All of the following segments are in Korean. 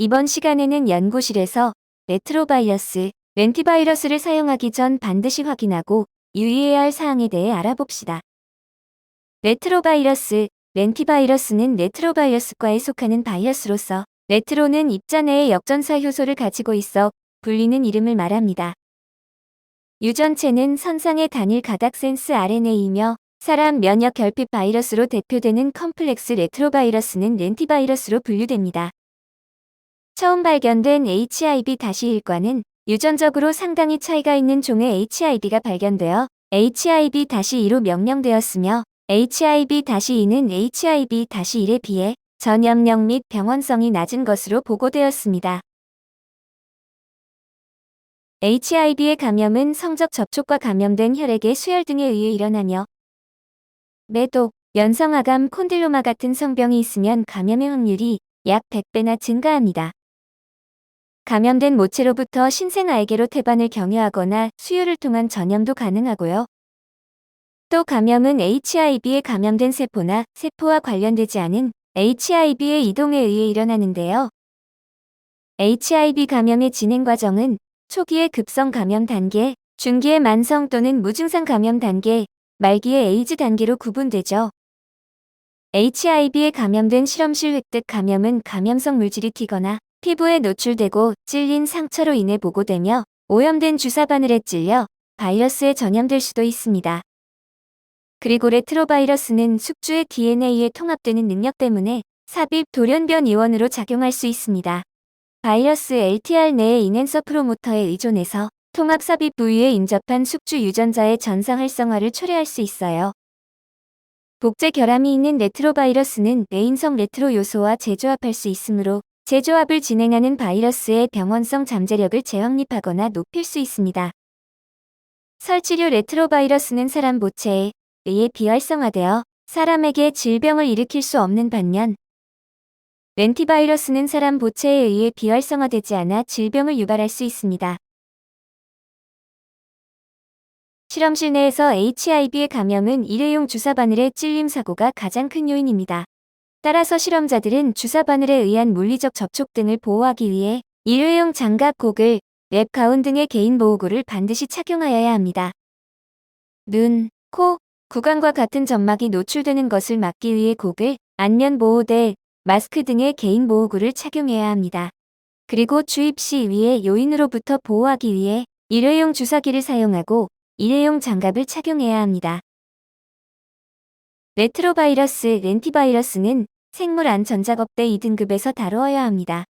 이번 시간에는 연구실에서 레트로바이러스, 렌티바이러스를 사용하기 전 반드시 확인하고 유의해야 할 사항에 대해 알아봅시다. 레트로바이러스, 렌티바이러스는 레트로바이러스과에 속하는 바이러스로서 레트로는 입자 내에 역전사 효소를 가지고 있어 불리는 이름을 말합니다. 유전체는 선상의 단일 가닥 센스 RNA이며 사람 면역 결핍 바이러스로 대표되는 컴플렉스 레트로바이러스는 렌티바이러스로 분류됩니다. 처음 발견된 HIV-1과는 유전적으로 상당히 차이가 있는 종의 HIV가 발견되어 HIV-2로 명명되었으며 HIV-2는 HIV-1에 비해 전염력 및 병원성이 낮은 것으로 보고되었습니다. HIV의 감염은 성적 접촉과 감염된 혈액의 수혈 등에 의해 일어나며 매독, 연성아감, 콘딜로마 같은 성병이 있으면 감염의 확률이 약 100배나 증가합니다. 감염된 모체로부터 신생아에게로 태반을 경유하거나 수유를 통한 전염도 가능하고요. 또 감염은 HIV에 감염된 세포나 세포와 관련되지 않은 HIV의 이동에 의해 일어나는데요. HIV 감염의 진행 과정은 초기의 급성 감염 단계, 중기의 만성 또는 무증상 감염 단계, 말기의 에이즈 단계로 구분되죠. HIV에 감염된 실험실 획득 감염은 감염성 물질이 튀거나 피부에 노출되고 찔린 상처로 인해 보고되며 오염된 주사 바늘에 찔려 바이러스에 전염될 수도 있습니다. 그리고 레트로바이러스는 숙주의 DNA에 통합되는 능력 때문에 삽입 돌연변 이원으로 작용할 수 있습니다. 바이러스 LTR 내의 인핸서 프로모터에 의존해서 통합 삽입 부위에 인접한 숙주 유전자의 전상 활성화를 초래할 수 있어요. 복제 결함이 있는 레트로바이러스는 내인성 레트로 요소와 재조합할 수 있으므로 재조합을 진행하는 바이러스의 병원성 잠재력을 재확립하거나 높일 수 있습니다. 설치류 레트로바이러스는 사람 모체에 의해 비활성화되어 사람에게 질병을 일으킬 수 없는 반면 렌티바이러스는 사람 모체에 의해 비활성화되지 않아 질병을 유발할 수 있습니다. 실험실 내에서 HIV의 감염은 일회용 주사 바늘의 찔림 사고가 가장 큰 요인입니다. 따라서 실험자들은 주사 바늘에 의한 물리적 접촉 등을 보호하기 위해 일회용 장갑, 고글, 랩가운 등의 개인 보호구를 반드시 착용하여야 합니다. 눈, 코, 구강과 같은 점막이 노출되는 것을 막기 위해 고글, 안면 보호대, 마스크 등의 개인 보호구를 착용해야 합니다. 그리고 주입 시 위의 요인으로부터 보호하기 위해 일회용 주사기를 사용하고 일회용 장갑을 착용해야 합니다. 레트로바이러스, 렌티바이러스는 생물 안 전작업대 2등급에서 다루어야 합니다.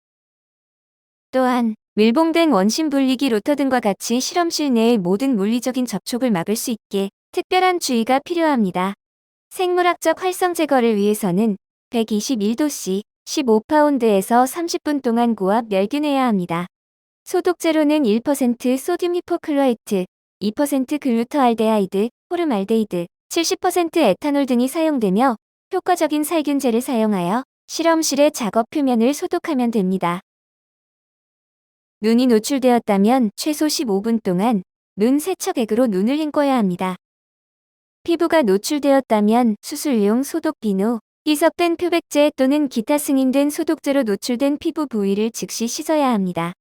또한 밀봉된 원심 분리기 로터 등과 같이 실험실 내의 모든 물리적인 접촉을 막을 수 있게 특별한 주의가 필요합니다. 생물학적 활성 제거를 위해서는 121도씨, 15파운드에서 30분 동안 고압 멸균해야 합니다. 소독제로는 1% 소듐 히포클로레트, 2% 글루터알데하이드, 포름알데히드, 70% 에탄올 등이 사용되며 효과적인 살균제를 사용하여 실험실의 작업 표면을 소독하면 됩니다. 눈이 노출되었다면 최소 15분 동안 눈 세척액으로 눈을 헹궈야 합니다. 피부가 노출되었다면 수술용 소독 비누, 희석된 표백제 또는 기타 승인된 소독제로 노출된 피부 부위를 즉시 씻어야 합니다.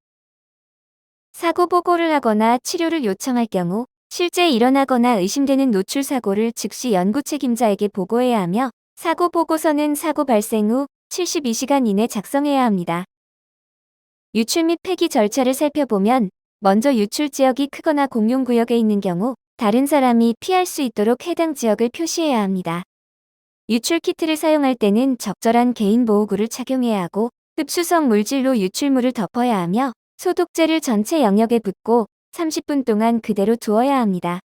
사고 보고를 하거나 치료를 요청할 경우 실제 일어나거나 의심되는 노출 사고를 즉시 연구 책임자에게 보고해야 하며 사고 보고서는 사고 발생 후 72시간 이내 작성해야 합니다. 유출 및 폐기 절차를 살펴보면 먼저 유출 지역이 크거나 공용구역에 있는 경우 다른 사람이 피할 수 있도록 해당 지역을 표시해야 합니다. 유출 키트를 사용할 때는 적절한 개인 보호구를 착용해야 하고 흡수성 물질로 유출물을 덮어야 하며 소독제를 전체 영역에 붓고 30분 동안 그대로 두어야 합니다.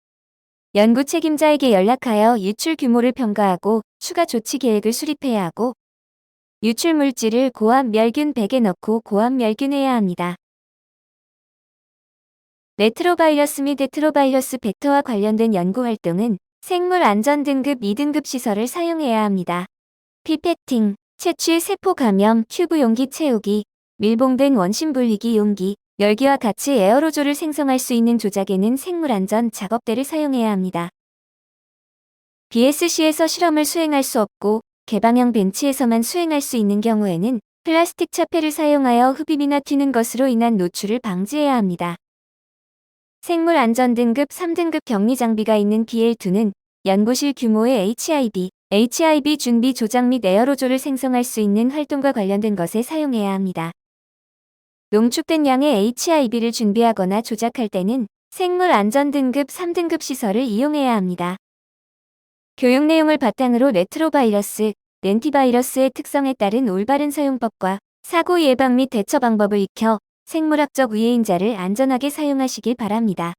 연구 책임자에게 연락하여 유출 규모를 평가하고 추가 조치 계획을 수립해야 하고 유출 물질을 고압 멸균 백에 넣고 고압 멸균해야 합니다. 레트로바이러스 및 레트로바이러스 벡터와 관련된 연구 활동은 생물 안전 등급 2등급 시설을 사용해야 합니다. 피페팅, 채취 세포 감염, 큐브 용기 채우기, 밀봉된 원심 분리기 용기, 열기와 같이 에어로졸을 생성할 수 있는 조작에는 생물안전 작업대를 사용해야 합니다. BSC에서 실험을 수행할 수 없고 개방형 벤치에서만 수행할 수 있는 경우에는 플라스틱 차폐를 사용하여 흡입이나 튀는 것으로 인한 노출을 방지해야 합니다. 생물 안전 등급 3등급 격리 장비가 있는 BL2는 연구실 규모의 HIB 준비 조작 및 에어로졸을 생성할 수 있는 활동과 관련된 것에 사용해야 합니다. 농축된 양의 HIB를 준비하거나 조작할 때는 생물 안전 등급 3등급 시설을 이용해야 합니다. 교육 내용을 바탕으로 레트로바이러스, 렌티바이러스의 특성에 따른 올바른 사용법과 사고 예방 및 대처 방법을 익혀 생물학적 위해인자를 안전하게 사용하시길 바랍니다.